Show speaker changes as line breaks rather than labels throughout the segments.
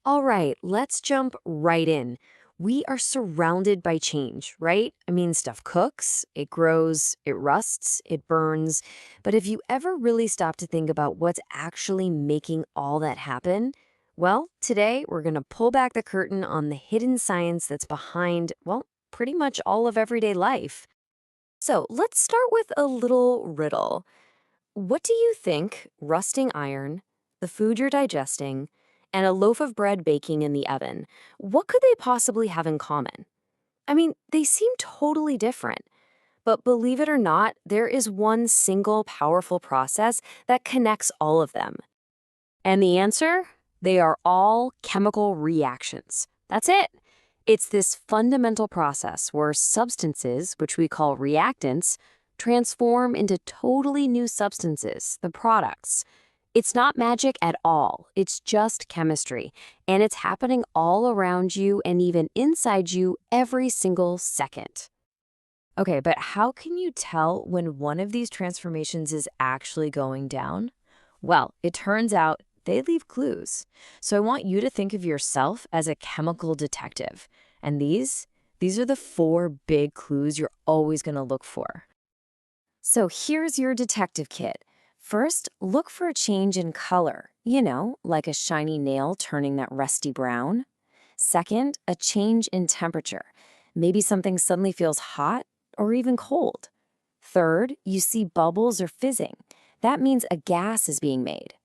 All right, let's jump right in. We are surrounded by change, right? I mean, stuff cooks, it grows, it rusts, it burns. But if you ever really stop to think about what's actually making all that happen, well, today we're going to pull back the curtain on the hidden science that's behind, well, pretty much all of everyday life. So let's start with a little riddle. What do you think rusting iron, the food you're digesting, and a loaf of bread baking in the oven, what could they possibly have in common? I mean, they seem totally different. But believe it or not, there is one single powerful process that connects all of them. And the answer? They are all chemical reactions. That's it. It's this fundamental process where substances, which we call reactants, transform into totally new substances, the products. It's not magic at all. It's just chemistry. And it's happening all around you and even inside you every single second. Okay, but how can you tell when one of these transformations is actually going down? Well, it turns out they leave clues. So I want you to think of yourself as a chemical detective. And these are the four big clues you're always going to look for. So here's your detective kit. First, look for a change in color, like a shiny nail turning that rusty brown. Second, a change in temperature. Maybe something suddenly feels hot or even cold. Third, you see bubbles or fizzing. That means a gas is being made.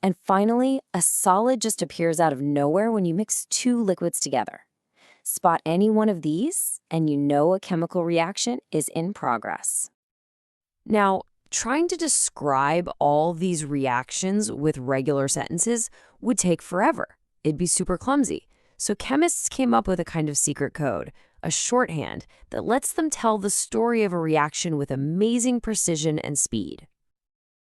And finally, a solid just appears out of nowhere when you mix two liquids together. Spot any one of these, and you know a chemical reaction is in progress. Now, trying to describe all these reactions with regular sentences would take forever. It'd be super clumsy. So chemists came up with a kind of secret code, a shorthand that lets them tell the story of a reaction with amazing precision and speed.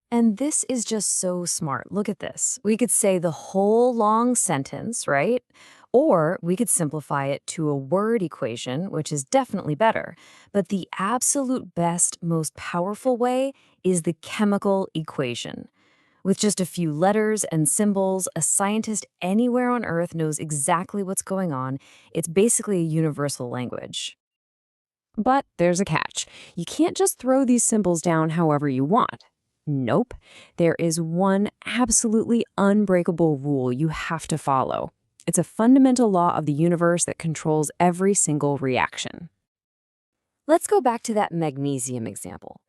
And this is just so smart. Look at this. We could say the whole long sentence, right? Or we could simplify it to a word equation, which is definitely better. But the absolute best, most powerful way is the chemical equation. With just a few letters and symbols, a scientist anywhere on Earth knows exactly what's going on. It's basically a universal language. But there's a catch. You can't just throw these symbols down however you want. Nope. There is one absolutely unbreakable rule you have to follow. It's a fundamental law of the universe that controls every single reaction. Let's go back to that magnesium example.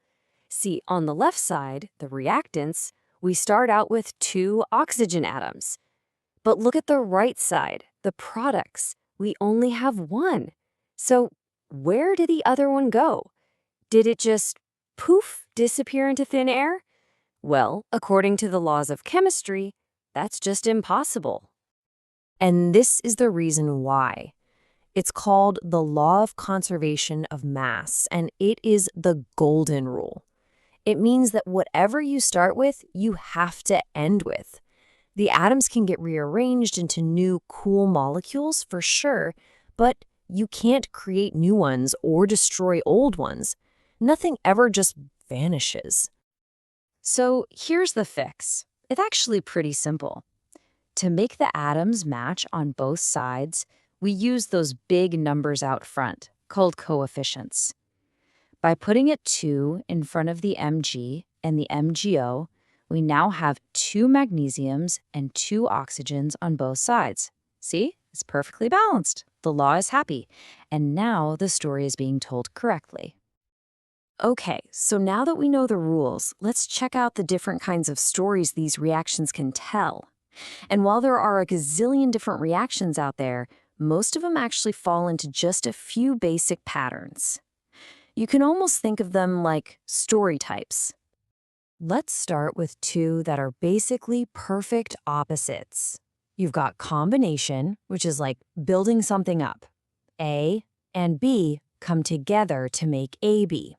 See, on the left side, the reactants, we start out with two oxygen atoms. But look at the right side, the products. We only have one. So where did the other one go? Did it just poof, disappear into thin air? Well, according to the laws of chemistry, that's just impossible. And this is the reason why. It's called the law of conservation of mass, and it is the golden rule. It means that whatever you start with, you have to end with. The atoms can get rearranged into new, cool molecules for sure, but you can't create new ones or destroy old ones. Nothing ever just vanishes. So here's the fix. It's actually pretty simple. To make the atoms match on both sides, we use those big numbers out front, called coefficients. By putting a 2 in front of the Mg and the MgO, we now have two magnesiums and two oxygens on both sides. See? It's perfectly balanced. The law is happy. And now the story is being told correctly. Okay, so now that we know the rules, let's check out the different kinds of stories these reactions can tell. And while there are a gazillion different reactions out there, most of them actually fall into just a few basic patterns. You can almost think of them like story types. Let's start with two that are basically perfect opposites. You've got combination, which is like building something up. A and B come together to make AB.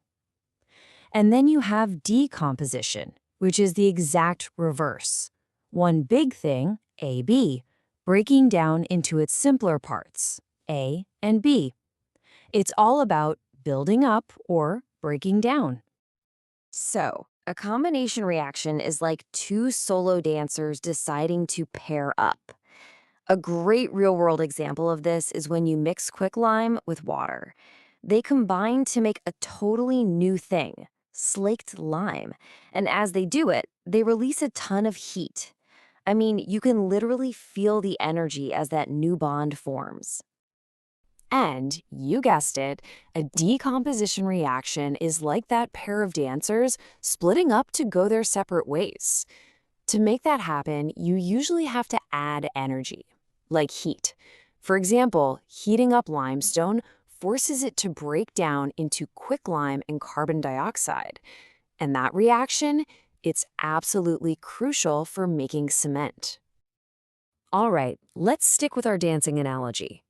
And then you have decomposition, which is the exact reverse. One big thing, AB, breaking down into its simpler parts, A and B. It's all about building up or breaking down. So, a combination reaction is like two solo dancers deciding to pair up. A great real-world example of this is when you mix quicklime with water. They combine to make a totally new thing, slaked lime. And as they do it, they release a ton of heat. I mean, you can literally feel the energy as that new bond forms. And, you guessed it, a decomposition reaction is like that pair of dancers splitting up to go their separate ways. To make that happen, you usually have to add energy, like heat. For example, heating up limestone forces it to break down into quicklime and carbon dioxide. And that reaction, it's absolutely crucial for making cement. All right, let's stick with our dancing analogy.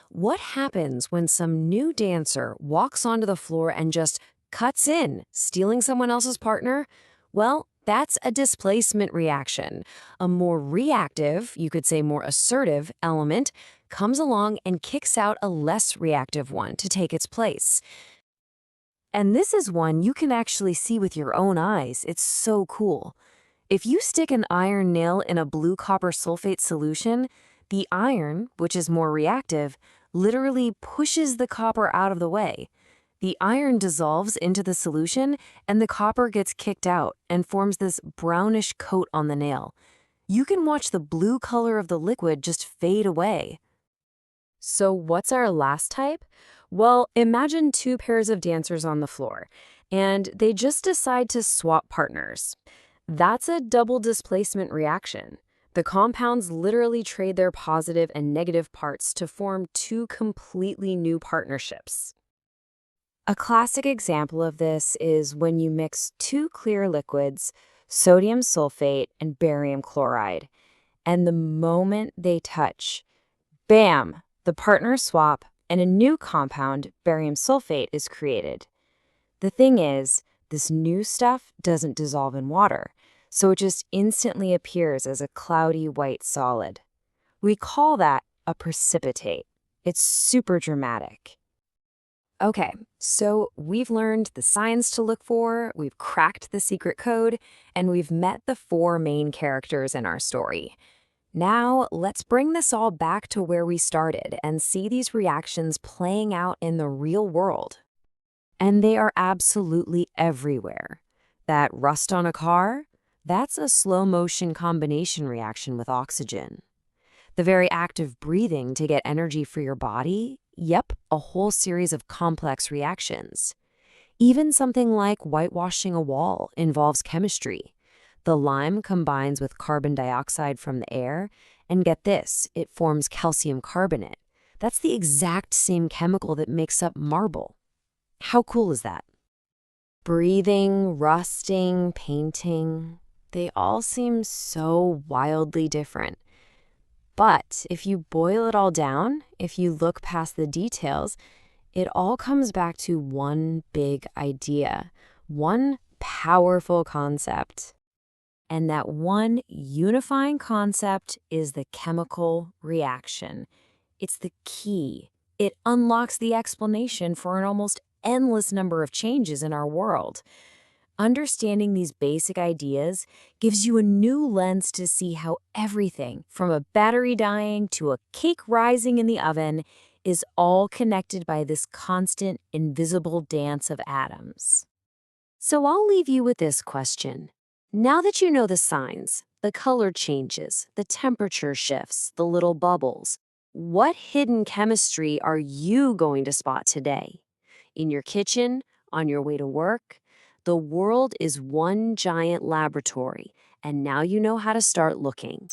What happens when some new dancer walks onto the floor and just cuts in, stealing someone else's partner? Well, that's a displacement reaction. A more reactive, you could say more assertive, element comes along and kicks out a less reactive one to take its place. And this is one you can actually see with your own eyes. It's so cool. If you stick an iron nail in a blue copper sulfate solution, the iron, which is more reactive, literally pushes the copper out of the way. The iron dissolves into the solution, and the copper gets kicked out and forms this brownish coat on the nail. You can watch the blue color of the liquid just fade away. So what's our last type? Well, imagine two pairs of dancers on the floor, and they just decide to swap partners. That's a double displacement reaction. The compounds literally trade their positive and negative parts to form two completely new partnerships. A classic example of this is when you mix two clear liquids, sodium sulfate and barium chloride, and the moment they touch, bam, the partners swap and a new compound, barium sulfate, is created. The thing is, this new stuff doesn't dissolve in water, so it just instantly appears as a cloudy white solid. We call that a precipitate. It's super dramatic. Okay, so we've learned the signs to look for, we've cracked the secret code, and we've met the four main characters in our story. Now, let's bring this all back to where we started and see these reactions playing out in the real world. And they are absolutely everywhere. That rust on a car? That's a slow-motion combination reaction with oxygen. The very act of breathing to get energy for your body? Yep, a whole series of complex reactions. Even something like whitewashing a wall involves chemistry. The lime combines with carbon dioxide from the air, and get this, it forms calcium carbonate. That's the exact same chemical that makes up marble. How cool is that? Breathing, rusting, painting, they all seem so wildly different. But if you boil it all down, if you look past the details, it all comes back to one big idea, one powerful concept. And that one unifying concept is the chemical reaction. It's the key. It unlocks the explanation for an almost endless number of changes in our world. Understanding these basic ideas gives you a new lens to see how everything, from a battery dying to a cake rising in the oven, is all connected by this constant, invisible dance of atoms. So I'll leave you with this question. Now that you know the signs, the color changes, the temperature shifts, the little bubbles, what hidden chemistry are you going to spot today? In your kitchen, on your way to work? The world is one giant laboratory, and now you know how to start looking.